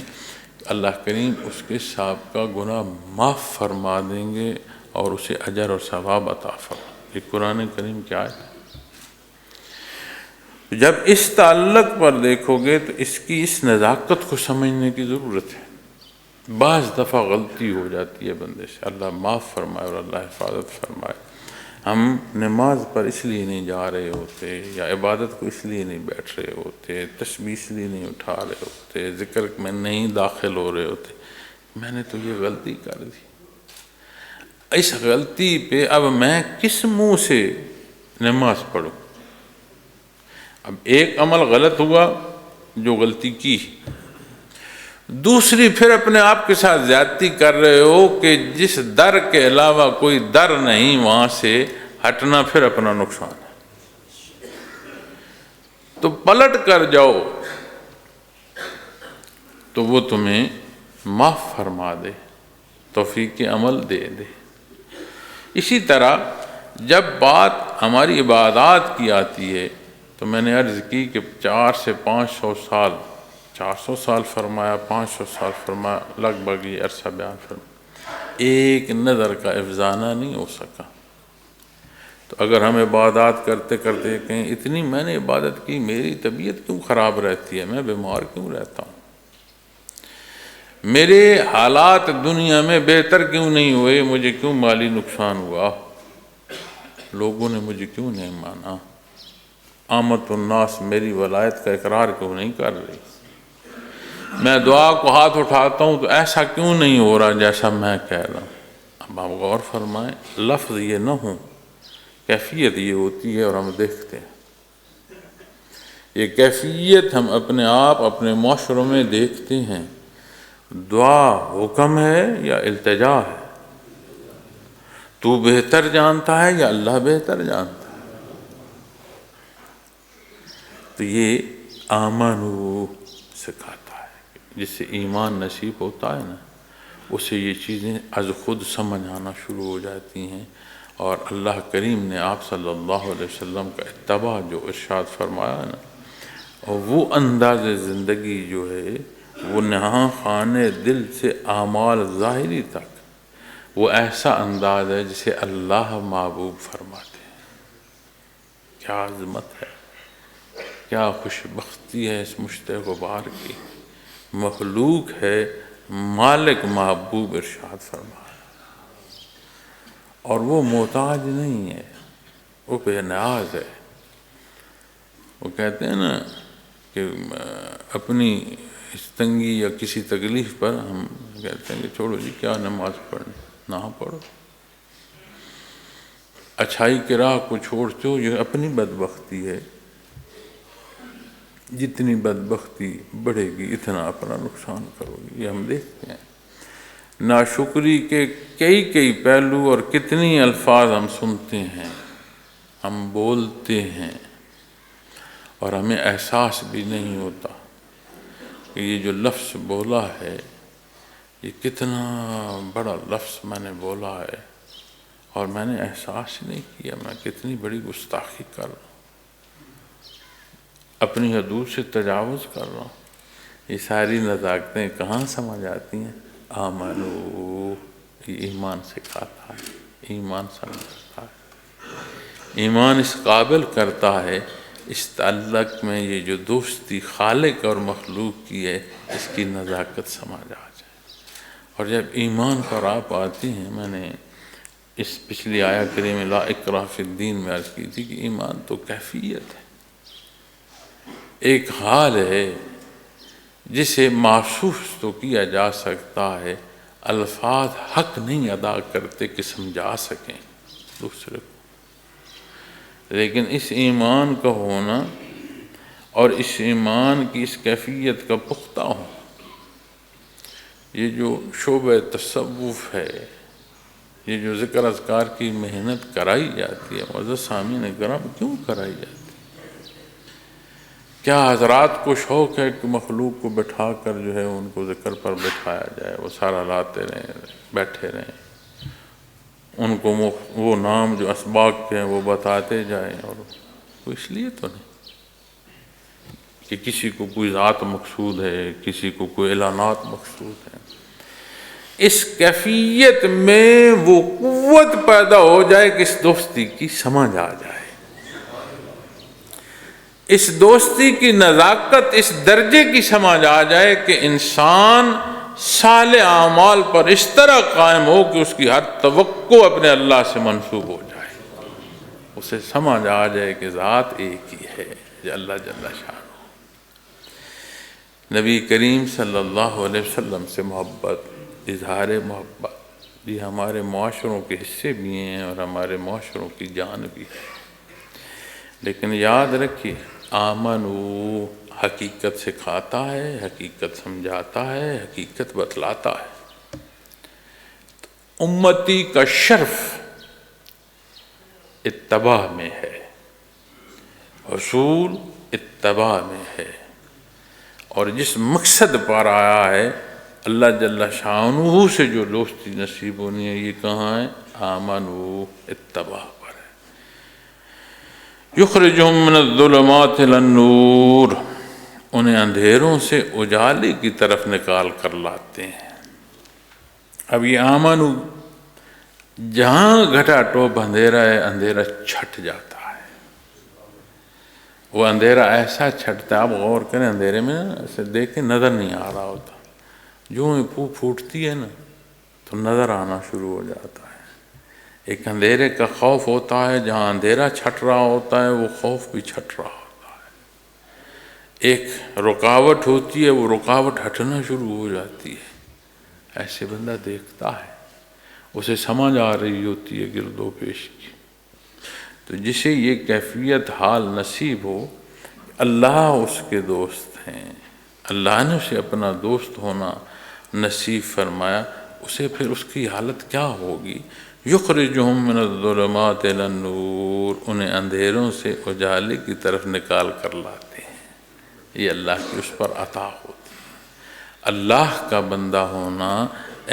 Speaker 1: اللہ کریم اس کے سابقہ گناہ معاف فرما دیں گے اور اسے اجر اور ثواب عطا فرما۔ یہ قرآن کریم کی آیت ہے۔ جب اس تعلق پر دیکھو گے تو اس کی اس نزاکت کو سمجھنے کی ضرورت ہے۔ بعض دفعہ غلطی ہو جاتی ہے بندے سے، اللہ معاف فرمائے اور اللہ حفاظت فرمائے۔ ہم نماز پر اس لیے نہیں جا رہے ہوتے، یا عبادت کو اس لیے نہیں بیٹھ رہے ہوتے، تسبیح اس لیے نہیں اٹھا رہے ہوتے، ذکر میں نہیں داخل ہو رہے ہوتے، میں نے تو یہ غلطی کر دی، اس غلطی پہ اب میں کس منہ سے نماز پڑھوں؟ اب ایک عمل غلط ہوا جو غلطی کی، دوسری پھر اپنے آپ کے ساتھ زیادتی کر رہے ہو کہ جس در کے علاوہ کوئی در نہیں، وہاں سے ہٹنا پھر اپنا نقصان ہے۔ تو پلٹ کر جاؤ تو وہ تمہیں معاف فرما دے، توفیق عمل دے دے۔ اسی طرح جب بات ہماری عبادات کی آتی ہے تو میں نے عرض کی کہ 400 سے 500 سال، 400 سال فرمایا، 500 سال فرمایا، لگ بھگ یہ عرصہ بیان فرمایا، ایک نظر کا افزانہ نہیں ہو سکا۔ تو اگر ہم عبادات کرتے کرتے کہیں اتنی میں نے عبادت کی، میری طبیعت کیوں خراب رہتی ہے، میں بیمار کیوں رہتا ہوں، میرے حالات دنیا میں بہتر کیوں نہیں ہوئے، مجھے کیوں مالی نقصان ہوا، لوگوں نے مجھے کیوں نہیں مانا، آمد الناس میری ولایت کا اقرار کیوں نہیں کر رہی، میں دعا کو ہاتھ اٹھاتا ہوں تو ایسا کیوں نہیں ہو رہا جیسا میں کہہ رہا ہوں۔ اب آپ غور فرمائیں، لفظ یہ نہ ہوں، کیفیت یہ ہوتی ہے، اور ہم دیکھتے ہیں یہ کیفیت ہم اپنے آپ اپنے معاشروں میں دیکھتے ہیں۔ دعا حکم ہے یا التجا ہے؟ تو بہتر جانتا ہے یا اللہ بہتر جانتا ہے؟ تو یہ آمنو سکھاتا ہے، جس سے ایمان نصیب ہوتا ہے نا، اسے یہ چیزیں از خود سمجھ آنا شروع ہو جاتی ہیں، اور اللہ کریم نے آپ صلی اللہ علیہ وسلم کا اتباع جو ارشاد فرمایا نا، اور وہ انداز زندگی جو ہے وہ نہاں خانے دل سے اعمال ظاہری تک، وہ ایسا انداز ہے جسے اللہ محبوب فرماتے ہیں۔ کیا عظمت ہے، کیا خوش بختی ہے اس مشتاق غبار کی، مخلوق ہے، مالک محبوب ارشاد فرمایا، اور وہ محتاج نہیں ہے، وہ بے نیاز ہے۔ وہ کہتے ہیں نا کہ اپنی اس تنگی یا کسی تکلیف پر ہم کہتے ہیں کہ چھوڑو جی کیا نماز پڑھنی، نہ پڑھو، اچھائی کی راہ کو چھوڑتے ہو، یہ اپنی بدبختی ہے، جتنی بدبختی بڑھے گی اتنا اپنا نقصان کرو گی۔ یہ ہم دیکھتے ہیں ناشکری کے کئی پہلو، اور کتنی الفاظ ہم سنتے ہیں، ہم بولتے ہیں، اور ہمیں احساس بھی نہیں ہوتا کہ یہ جو لفظ بولا ہے یہ کتنا بڑا لفظ میں نے بولا ہے، اور میں نے احساس ہی نہیں کیا میں کتنی بڑی گستاخی کر رہا ہوں، اپنی حدود سے تجاوز کر رہا ہوں۔ یہ ساری نزاکتیں کہاں سمجھ آتی ہیں؟ آمنو، یہ ایمان سکھاتا ہے، ایمان سمجھاتا ہے۔ ایمان اس قابل کرتا ہے اس تعلق میں یہ جو دوستی خالق اور مخلوق کی ہے اس کی نزاکت سمجھ آ جائے۔ اور جب ایمان پر آپ آتے ہیں، میں نے اس پچھلی آیہ کریم لا اکراہ فی الدین میں عرض کی تھی کہ ایمان تو کیفیت ہے، ایک حال ہے جسے محسوس تو کیا جا سکتا ہے، الفاظ حق نہیں ادا کرتے کہ سمجھا سکیں دوسرے کو، لیکن اس ایمان کا ہونا اور اس ایمان کی اس کیفیت کا پختہ ہونا، یہ جو شعبہ تصوف ہے، یہ جو ذکر اذکار کی محنت کرائی جاتی ہے، معزز سامعین کرام کیوں کرائی جاتی ہے؟ کیا حضرات کو شوق ہے کہ مخلوق کو بٹھا کر جو ہے ان کو ذکر پر بٹھایا جائے، وہ سارا لاتے رہیں، بیٹھے رہیں، ان کو وہ نام جو اسباق کے ہیں وہ بتاتے جائیں؟ اور وہ اس لیے تو نہیں کہ کسی کو کوئی ذات مقصود ہے، کسی کو کوئی اعلانات مقصود ہیں، اس کیفیت میں وہ قوت پیدا ہو جائے کہ اس دوستی کی سمجھ آ جائے، اس دوستی کی نزاکت اس درجے کی سمجھ آ جائے کہ انسان صالح اعمال پر اس طرح قائم ہو کہ اس کی ہر توقع اپنے اللہ سے منسوب ہو جائے، اسے سمجھ آ جائے کہ ذات ایک ہی ہے جو اللہ جل شانہ۔ نبی کریم صلی اللہ علیہ وسلم سے محبت، اظہار محبت، یہ ہمارے معاشروں کے حصے بھی ہیں اور ہمارے معاشروں کی جان بھی ہے، لیکن یاد رکھیے آمنو حقیقت سکھاتا ہے، حقیقت سمجھاتا ہے، حقیقت بتلاتا ہے۔ امتی کا شرف اتباع میں ہے، حصول اتباع میں ہے، اور جس مقصد پر آیا ہے اللہ جل شانہ سے جو دوستی نصیب ہونی ہے، یہ کہاں ہے؟ آمنو اتباع پر ہے۔ یخرجہم من الظلمات الی النور، انہیں اندھیروں سے اجالے کی طرف نکال کر لاتے ہیں۔ اب یہ آمنو، جہاں گھٹا ٹوپ اندھیرا ہے، اندھیرا چھٹ جاتا ہے، وہ اندھیرا ایسا چھٹتا ہے، آپ غور کریں اندھیرے میں ایسے دیکھیں نظر نہیں آ رہا ہوتا، جو پھو پھوٹتی ہے نا تو نظر آنا شروع ہو جاتا ہے۔ ایک اندھیرے کا خوف ہوتا ہے، جہاں اندھیرا چھٹ رہا ہوتا ہے وہ خوف بھی چھٹ رہا ہوتا ہے۔ ایک رکاوٹ ہوتی ہے، وہ رکاوٹ ہٹنا شروع ہو جاتی ہے، ایسے بندہ دیکھتا ہے، اسے سمجھ آ رہی ہوتی ہے گرد و پیش کی۔ تو جسے یہ کیفیت حال نصیب ہو، اللہ اس کے دوست ہیں، اللہ نے اسے اپنا دوست ہونا نصیب فرمایا، اسے پھر اس کی حالت کیا ہوگی؟ یخرجہم من الظلمات الی النور، انہیں اندھیروں سے اجالے کی طرف نکال کر لاتے ہیں۔ یہ اللہ کی اس پر عطا ہوتی ہے۔ اللہ کا بندہ ہونا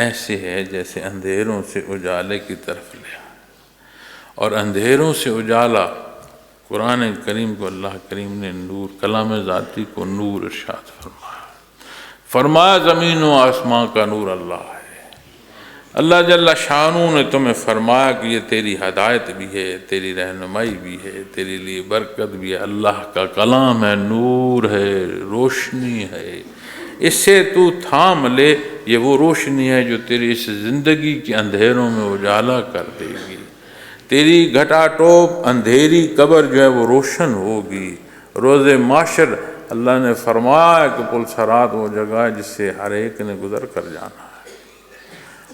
Speaker 1: ایسے ہے جیسے اندھیروں سے اجالے کی طرف لیا، اور اندھیروں سے اجالا، قرآن کریم کو اللہ کریم نے نور، کلام ذاتی کو نور ارشاد فرمایا زمین و آسمان کا نور اللہ ہے۔ اللہ جل شانہ نے تمہیں فرمایا کہ یہ تیری ہدایت بھی ہے، تیری رہنمائی بھی ہے، تیرے لیے برکت بھی ہے، اللہ کا کلام ہے، نور ہے، روشنی ہے، اس سے تو تھام لے، یہ وہ روشنی ہے جو تیری اس زندگی کے اندھیروں میں اجالا کر دے گی، تیری گھٹا ٹوپ اندھیری قبر جو ہے وہ روشن ہوگی، روز معاشر اللہ نے فرمایا کہ پل صراط وہ جگہ ہے جس سے ہر ایک نے گزر کر جانا ہے،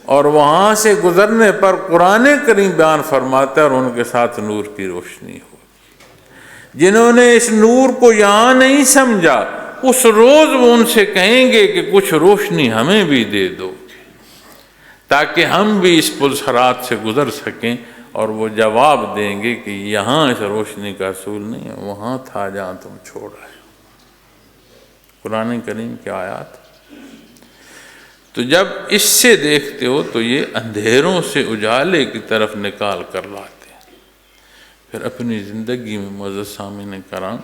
Speaker 1: اور وہاں سے گزرنے پر قرآن کریم بیان فرماتا ہے اور ان کے ساتھ نور کی روشنی ہوگی۔ جنہوں نے اس نور کو یہاں نہیں سمجھا، اس روز وہ ان سے کہیں گے کہ کچھ روشنی ہمیں بھی دے دو تاکہ ہم بھی اس پل صراط سے گزر سکیں، اور وہ جواب دیں گے کہ یہاں اس روشنی کا اصول نہیں ہے، وہاں تھا جہاں تم چھوڑ آئے۔ قرآن کریم کی آیات، تو جب اس سے دیکھتے ہو تو یہ اندھیروں سے اجالے کی طرف نکال کر لاتے ہیں۔ پھر اپنی زندگی میں معزز سامعین کرام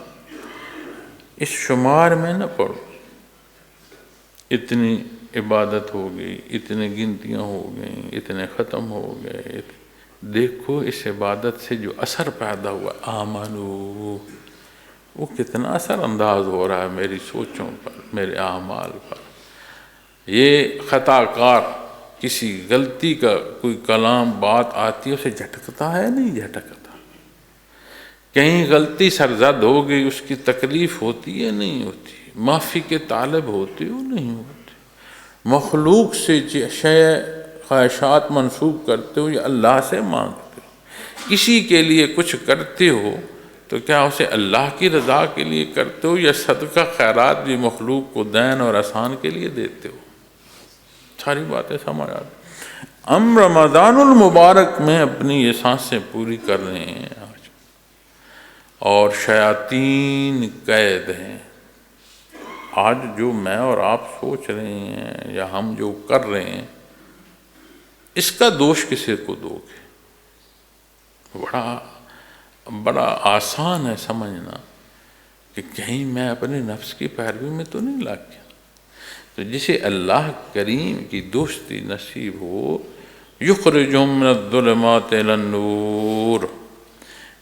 Speaker 1: اس شمار میں نہ پڑو، اتنی عبادت ہو گئی، اتنی گنتیاں ہو گئیں، اتنے ختم ہو گئے، دیکھو اس عبادت سے جو اثر پیدا ہوا، آمنو، وہ کتنا اثر انداز ہو رہا ہے میری سوچوں پر، میرے اعمال پر۔ یہ خطا کار کسی غلطی کا کوئی کلام بات آتی ہے، اسے جھٹکتا ہے نہیں جھٹکتا، کہیں غلطی سرزد ہو گئی اس کی تکلیف ہوتی ہے نہیں ہوتی، معافی کے طالب ہوتے ہو نہیں ہوتے، مخلوق سے خواہشات منسوب کرتے ہو یا اللہ سے مانگتے ہو، کسی کے لیے کچھ کرتے ہو تو کیا اسے اللہ کی رضا کے لیے کرتے ہو یا صدقہ خیرات بھی مخلوق کو دین اور احسان کے لیے دیتے ہو؟ ساری باتیں سمجھ آتی۔ ہم رمضان المبارک میں اپنی یہ سانسیں پوری کر رہے ہیں آج، اور شیاطین قید ہیں۔ آج جو میں اور آپ سوچ رہے ہیں یا ہم جو کر رہے ہیں، اس کا دوش کسی کو دو گے؟ بڑا آسان ہے سمجھنا کہ کہیں میں اپنے نفس کی پیروی میں تو نہیں لگ گیا۔ تو جسے اللہ کریم کی دوستی نصیب ہو، یخرجہم من الظلمات الی النور،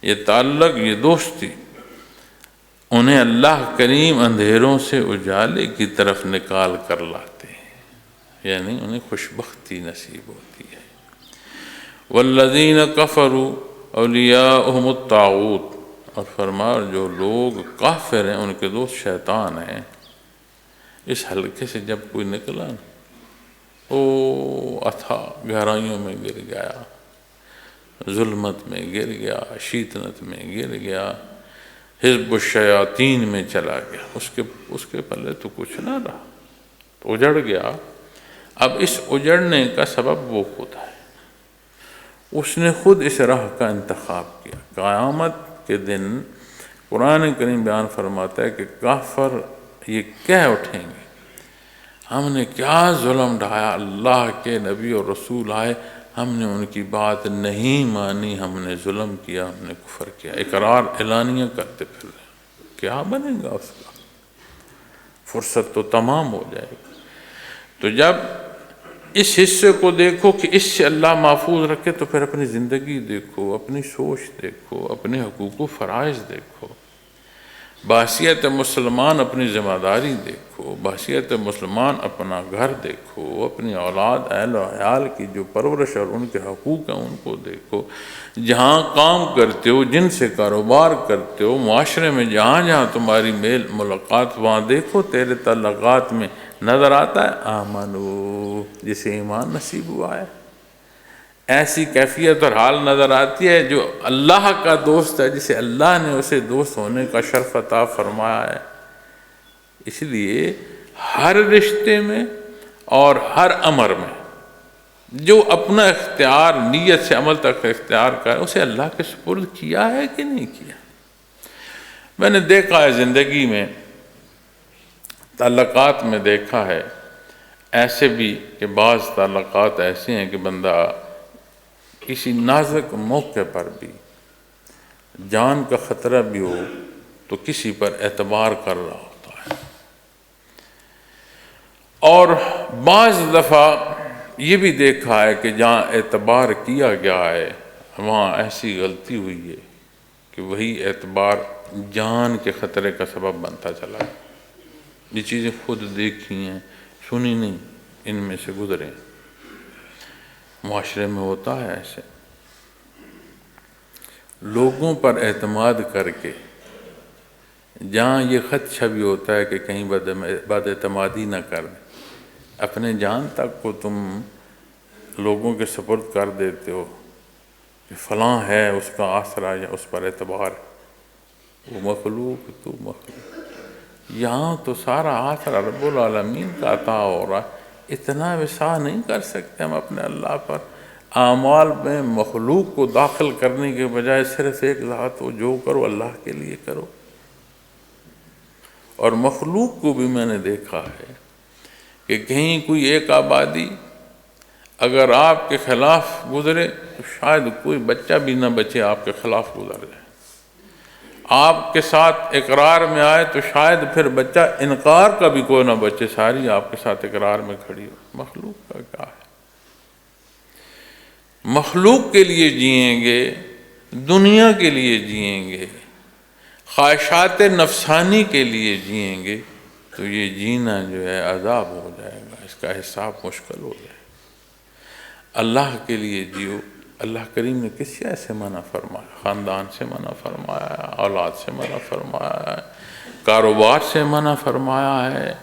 Speaker 1: یہ تعلق، یہ دوستی انہیں اللہ کریم اندھیروں سے اجالے کی طرف نکال کر لاتے ہیں، یعنی انہیں خوشبختی نصیب ہوتی ہے۔ والذین کفروا اولیاءہم الطاغوت، اور فرمایا جو لوگ کافر ہیں ان کے دوست شیطان ہیں۔ اس حلقے سے جب کوئی نکلا نا، اتھا گہرائیوں میں گر گیا، ظلمت میں گر گیا، شیطنت میں گر گیا، حزب الشیاطین میں چلا گیا، اس کے پلے تو کچھ نہ رہا، تو اجڑ گیا۔ اب اس اجڑنے کا سبب وہ خود ہے، اس نے خود اس راہ کا انتخاب کیا۔ قیامت کے دن قرآن کریم بیان فرماتا ہے کہ کافر یہ کہہ اٹھیں گے، ہم نے کیا ظلم ڈھایا، اللہ کے نبی اور رسول آئے، ہم نے ان کی بات نہیں مانی، ہم نے ظلم کیا، ہم نے کفر کیا، اقرار اعلانیہ کرتے پھر رہے ہیں۔ کیا بنے گا اس کا؟ فرصت تو تمام ہو جائے گی۔ تو جب اس حصے کو دیکھو کہ اس سے اللہ محفوظ رکھے، تو پھر اپنی زندگی دیکھو، اپنی سوچ دیکھو، اپنے حقوق و فرائض دیکھو، بحیثیت مسلمان اپنی ذمہ داری دیکھو، بحیثیت مسلمان اپنا گھر دیکھو، اپنی اولاد اہل و عیال کی جو پرورش اور ان کے حقوق ہیں ان کو دیکھو، جہاں کام کرتے ہو، جن سے کاروبار کرتے ہو، معاشرے میں جہاں جہاں تمہاری میل ملاقات، وہاں دیکھو تیرے تعلقات میں نظر آتا ہے آمنو، جسے ایمان نصیب ہوا ہے، ایسی کیفیت اور حال نظر آتی ہے جو اللہ کا دوست ہے، جسے اللہ نے اسے دوست ہونے کا شرف عطا فرمایا ہے۔ اس لیے ہر رشتے میں اور ہر امر میں جو اپنا اختیار نیت سے عمل تک اختیار کرے، اسے اللہ کے سپرد کیا ہے کہ نہیں کیا؟ میں نے دیکھا ہے زندگی میں، تعلقات میں دیکھا ہے ایسے بھی کہ بعض تعلقات ایسے ہیں کہ بندہ کسی نازک موقع پر بھی، جان کا خطرہ بھی ہو تو کسی پر اعتبار کر رہا ہوتا ہے، اور بعض دفعہ یہ بھی دیکھا ہے کہ جہاں اعتبار کیا گیا ہے وہاں ایسی غلطی ہوئی ہے کہ وہی اعتبار جان کے خطرے کا سبب بنتا چلا ہے۔ یہ چیزیں خود دیکھی ہیں، سنی نہیں، ان میں سے گزرے ہیں، معاشرے میں ہوتا ہے ایسے۔ لوگوں پر اعتماد کر کے جہاں یہ خدشہ بھی ہوتا ہے کہ کہیں بد اعتمادی نہ کر دیں، اپنے جان تک کو تم لوگوں کے سپرد کر دیتے ہو کہ فلاں ہے اس کا آسرا یا اس پر اعتبار، وہ مخلوق تو مخلوق، یہاں تو سارا آسرا رب العالمین کا عطا ہو رہا ہے، اتنا وسع نہیں کر سکتے ہم اپنے اللہ پر۔ اعمال میں مخلوق کو داخل کرنے کے بجائے صرف ایک ذات ہو، جو کرو اللہ کے لیے کرو۔ اور مخلوق کو بھی میں نے دیکھا ہے کہ کہیں کوئی ایک آبادی اگر آپ کے خلاف گزرے تو شاید کوئی بچہ بھی نہ بچے آپ کے خلاف گزر جائے، آپ کے ساتھ اقرار میں آئے تو شاید پھر بچہ انکار کا بھی کوئی نہ بچے، ساری آپ کے ساتھ اقرار میں کھڑی ہو۔ مخلوق کا کیا ہے؟ مخلوق کے لیے جئیں گے، دنیا کے لیے جئیں گے، خواہشات نفسانی کے لیے جئیں گے، تو یہ جینا جو ہے عذاب ہو جائے گا، اس کا حساب مشکل ہو جائے گا۔ اللہ کے لیے جیو۔ اللہ کریم نے کس شے سے منع فرمایا؟ خاندان سے منع فرمایا ہے، اولاد سے منع فرمایا ہے، کاروبار سے منع فرمایا ہے۔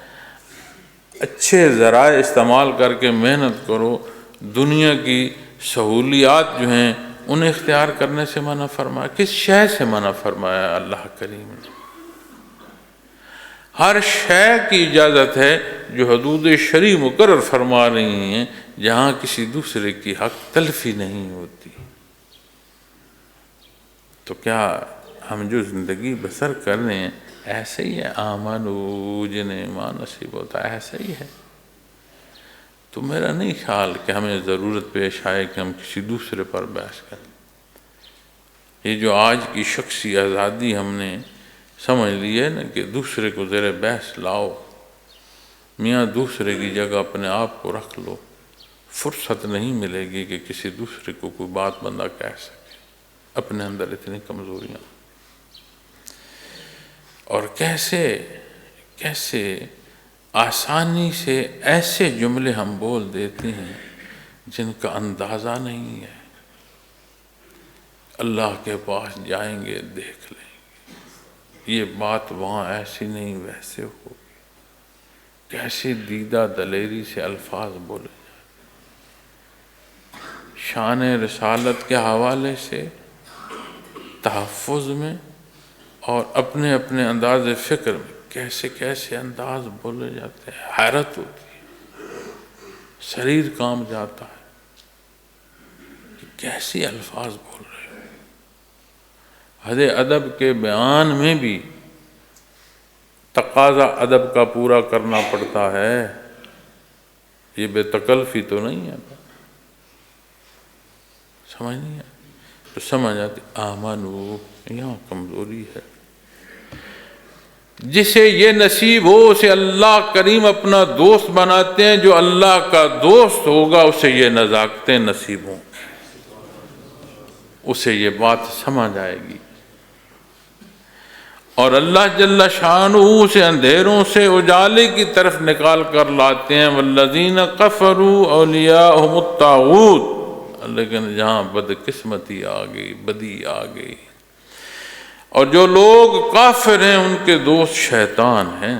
Speaker 1: اچھے ذرائع استعمال کر کے محنت کرو، دنیا کی سہولیات جو ہیں انہیں اختیار کرنے سے منع فرمایا۔ کس شے سے منع فرمایا اللہ کریم نے؟ ہر شے کی اجازت ہے جو حدود شرعی مقرر فرما رہی ہیں، جہاں کسی دوسرے کی حق تلفی نہیں ہوتی۔ تو کیا ہم جو زندگی بسر کر رہے ہیں ایسے ہی ہے؟ آمنو جنہیں ماں نصیب ہوتا ہے ایسا ہی ہے؟ تو میرا نہیں خیال کہ ہمیں ضرورت پیش آئے کہ ہم کسی دوسرے پر بحث کریں۔ یہ جو آج کی شخصی آزادی ہم نے سمجھ لی ہے نا کہ دوسرے کو زیر بحث لاؤ، میاں دوسرے کی جگہ اپنے آپ کو رکھ لو، فرصت نہیں ملے گی کہ کسی دوسرے کو کوئی بات بندہ کہہ سکے۔ اپنے اندر اتنی کمزوریاں، اور کیسے آسانی سے ایسے جملے ہم بول دیتے ہیں جن کا اندازہ نہیں ہے۔ اللہ کے پاس جائیں گے دیکھ لیں گے، یہ بات وہاں ایسی نہیں ویسے ہوگی۔ کیسی دیدہ دلیری سے الفاظ بولے جائیں۔ شان رسالت کے حوالے سے تحفظ میں اور اپنے انداز فکر میں کیسے انداز بولے جاتے ہیں، حیرت ہوتی ہے، شریر کانپ جاتا ہے کہ کیسے الفاظ بول رہے ہو۔ حد ادب کے بیان میں بھی تقاضا ادب کا پورا کرنا پڑتا ہے، یہ بے تکلفی تو نہیں ہے۔ سمجھ نہیں ہے تو سمجھ آتی آمنو، یہاں کمزوری ہے۔ جسے یہ نصیب ہو اسے اللہ کریم اپنا دوست بناتے ہیں، جو اللہ کا دوست ہوگا اسے یہ نزاکتیں نصیب ہوں، اسے یہ بات سمجھ آئے گی۔ اور اللہ جل شانہ اسے اندھیروں سے اجالے کی طرف نکال کر لاتے ہیں۔ والذین کفروا اولیاءہم الطاغوت، لیکن جہاں بدقسمتی آ گئی، بدی آ گئی، اور جو لوگ کافر ہیں ان کے دوست شیطان ہیں۔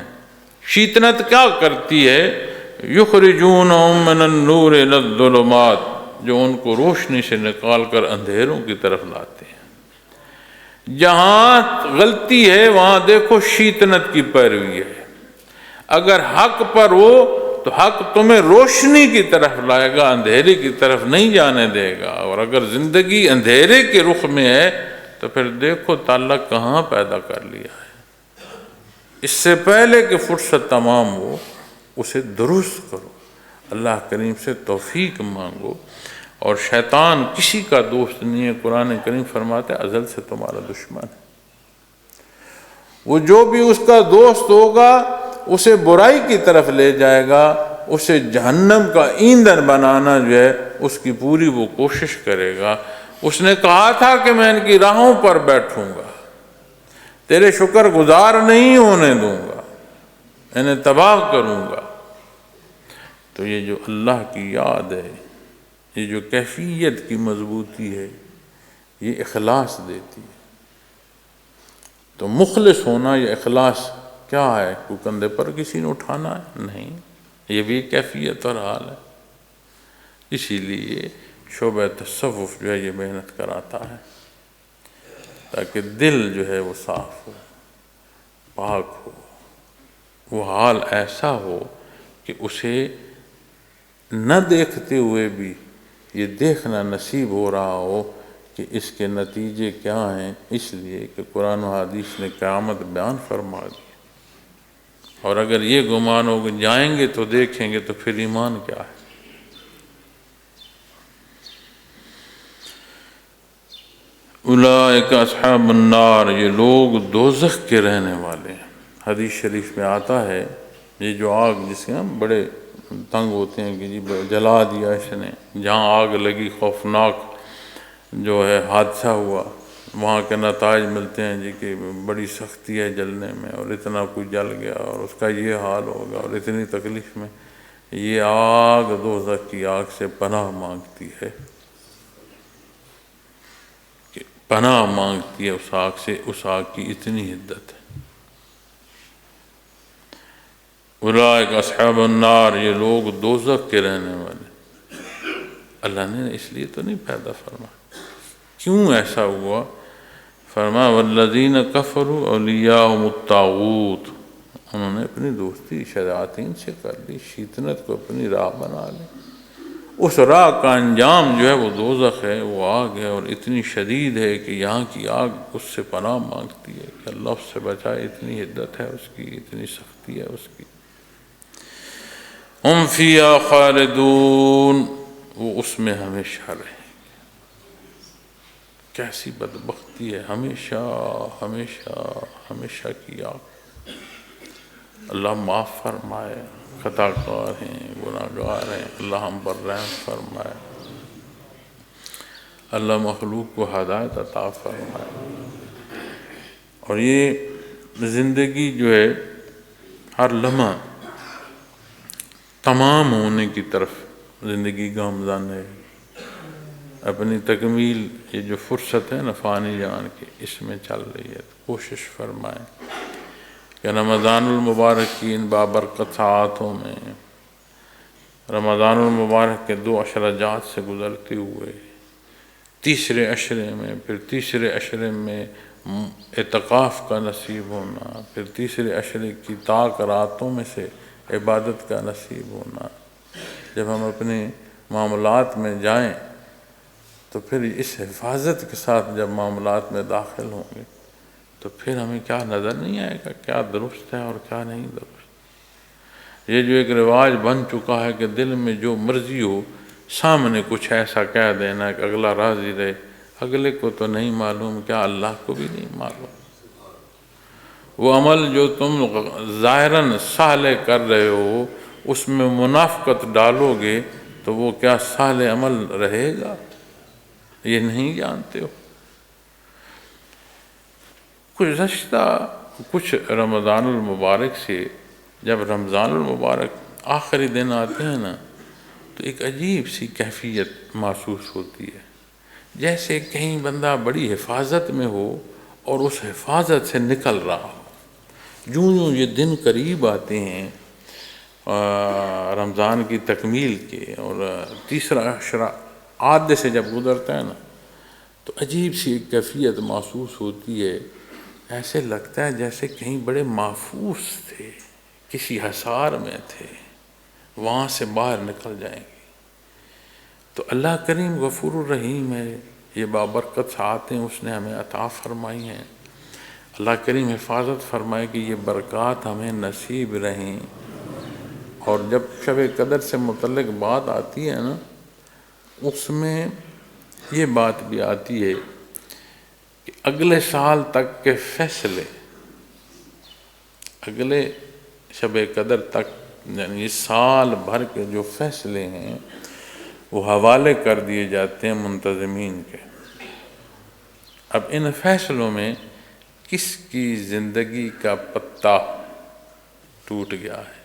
Speaker 1: شیطنت کیا کرتی ہے؟ یخرجونہم من النور الی الظلمات، جو ان کو روشنی سے نکال کر اندھیروں کی طرف لاتے ہیں۔ جہاں غلطی ہے وہاں دیکھو شیطنت کی پیروی ہے۔ اگر حق پر ہو تو حق تمہیں روشنی کی طرف لائے گا، اندھیرے کی طرف نہیں جانے دے گا۔ اور اگر زندگی اندھیرے کے رخ میں ہے تو پھر دیکھو تعلق کہاں پیدا کر لیا ہے۔ اس سے پہلے کہ فرصت تمام ہو اسے درست کرو، اللہ کریم سے توفیق مانگو۔ اور شیطان کسی کا دوست نہیں ہے، قرآن کریم فرماتا ہے ازل سے تمہارا دشمن ہے۔ وہ جو بھی اس کا دوست ہوگا اسے برائی کی طرف لے جائے گا، اسے جہنم کا ایندھن بنانا جو ہے اس کی پوری وہ کوشش کرے گا۔ اس نے کہا تھا کہ میں ان کی راہوں پر بیٹھوں گا، تیرے شکر گزار نہیں ہونے دوں گا، انہیں تباہ کروں گا۔ تو یہ جو اللہ کی یاد ہے، یہ جو کیفیت کی مضبوطی ہے، یہ اخلاص دیتی ہے۔ تو مخلص ہونا یا اخلاص کیا ہے؟ کوئی کندھے پر کسی نے اٹھانا ہے؟ نہیں، یہ بھی کیفیت اور حال ہے۔ اسی لیے شعبہ تصوف جو ہے یہ محنت کراتا ہے تاکہ دل جو ہے وہ صاف ہو، پاک ہو، وہ حال ایسا ہو کہ اسے نہ دیکھتے ہوئے بھی یہ دیکھنا نصیب ہو رہا ہو کہ اس کے نتیجے کیا ہیں، اس لیے کہ قرآن و حدیث نے قیامت بیان فرما دی۔ اور اگر یہ گمان ہو کہ جائیں گے تو دیکھیں گے تو پھر ایمان کیا ہے؟ اولئک اصحاب النار، یہ لوگ دوزخ کے رہنے والے ہیں۔ حدیث شریف میں آتا ہے یہ جو آگ جس کے بڑے تنگ ہوتے ہیں کہ جی جلا دیا اس نے، جہاں آگ لگی خوفناک جو ہے حادثہ ہوا، وہاں کے نتائج ملتے ہیں جی کہ بڑی سختی ہے جلنے میں، اور اتنا کوئی جل گیا اور اس کا یہ حال ہوگا اور اتنی تکلیف میں. یہ آگ دوزخ کی آگ سے پناہ مانگتی ہے، کہ پناہ مانگتی ہے اس آگ سے، اس آگ کی اتنی حدت ہے. اولئک اصحاب النار، یہ لوگ دوزخ کے رہنے والے. اللہ نے اس لیے تو نہیں پیدا فرمایا. کیوں ایسا ہوا؟ فرمایا والذین کفروا اولیاءہم الطاغوت، انہوں نے اپنی دوستی شیاطین سے کر لی، شیطنت کو اپنی راہ بنا لی. اس راہ کا انجام جو ہے وہ دوزخ ہے، وہ آگ ہے، اور اتنی شدید ہے کہ یہاں کی آگ اس سے پناہ مانگتی ہے کہ اللہ اس سے بچائے. اتنی حدت ہے اس کی، اتنی سختی ہے اس کی. ہم فیہا خالدون، وہ اس میں ہمیشہ رہیں. کیسی بدبختی ہے، ہمیشہ ہمیشہ ہمیشہ کی آگ. اللہ معاف فرمائے، خطا کار ہیں، گناہ گار ہیں، اللہ ہم پر رحم فرمائے. اللہ مخلوق کو ہدایت عطا فرمائے. اور یہ زندگی جو ہے ہر لمحہ تمام ہونے کی طرف زندگی گامزن ہے. اپنی تکمیل، یہ جو فرصت ہے نا فانی جان کی، اس میں چل رہی ہے. کوشش فرمائیں کہ رمضان المبارک کی ان بابرکت ساعتوں میں، رمضان المبارک کے 2 عشرہ جات سے گزرتے ہوئے تیسرے عشرے میں، پھر تیسرے عشرے میں اعتکاف کا نصیب ہونا، پھر تیسرے عشرے کی طاق راتوں میں سے عبادت کا نصیب ہونا. جب ہم اپنے معاملات میں جائیں تو پھر اس حفاظت کے ساتھ جب معاملات میں داخل ہوں گے تو پھر ہمیں کیا نظر نہیں آئے گا کیا درست ہے اور کیا نہیں درست. یہ جو ایک رواج بن چکا ہے کہ دل میں جو مرضی ہو سامنے کچھ ایسا کہہ دینا کہ اگلا راضی رہے، اگلے کو تو نہیں معلوم، کیا اللہ کو بھی نہیں معلوم. وہ عمل جو تم ظاہراً صالح کر رہے ہو اس میں منافقت ڈالو گے تو وہ کیا صالح عمل رہے گا؟ یہ نہیں جانتے ہو. گزشتہ کچھ رمضان المبارک سے جب رمضان المبارک آخری دن آتے ہیں نا تو ایک عجیب سی کیفیت محسوس ہوتی ہے، جیسے کہیں بندہ بڑی حفاظت میں ہو اور اس حفاظت سے نکل رہا ہو. جوں جوں یہ دن قریب آتے ہیں رمضان کی تکمیل کے، اور تیسرا عشرہ آدھے سے جب گزرتا ہے نا تو عجیب سی ایک کیفیت محسوس ہوتی ہے. ایسے لگتا ہے جیسے کہیں بڑے محفوظ تھے، کسی حصار میں تھے، وہاں سے باہر نکل جائیں گے. تو اللہ کریم غفور الرحیم ہے، یہ بابرکت ساعتیں اس نے ہمیں عطا فرمائی ہیں. اللہ کریم حفاظت فرمائے کہ یہ برکات ہمیں نصیب رہیں. اور جب شب قدر سے متعلق بات آتی ہے نا اس میں یہ بات بھی آتی ہے کہ اگلے سال تک کے فیصلے، اگلے شب قدر تک یعنی سال بھر کے جو فیصلے ہیں وہ حوالے کر دیے جاتے ہیں منتظمین کے. اب ان فیصلوں میں کس کی زندگی کا پتا ٹوٹ گیا ہے.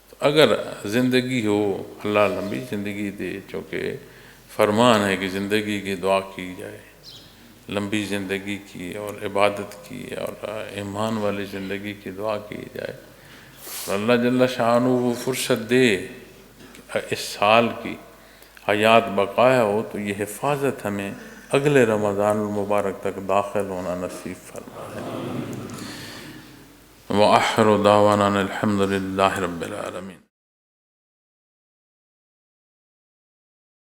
Speaker 1: تو اگر زندگی ہو، اللہ لمبی زندگی دے، چونکہ فرمان ہے کہ زندگی کی دعا کی جائے، لمبی زندگی کی اور عبادت کی اور ایمان والی زندگی کی دعا کی جائے. اللہ جل شانہ وہ فرصت دے اس سال کی حیات بقایا ہو تو یہ حفاظت ہمیں اگلے رمضان المبارک تک داخل ہونا نصیب فرمائے. وآخر دعوانا الحمد للہ رب العالمین.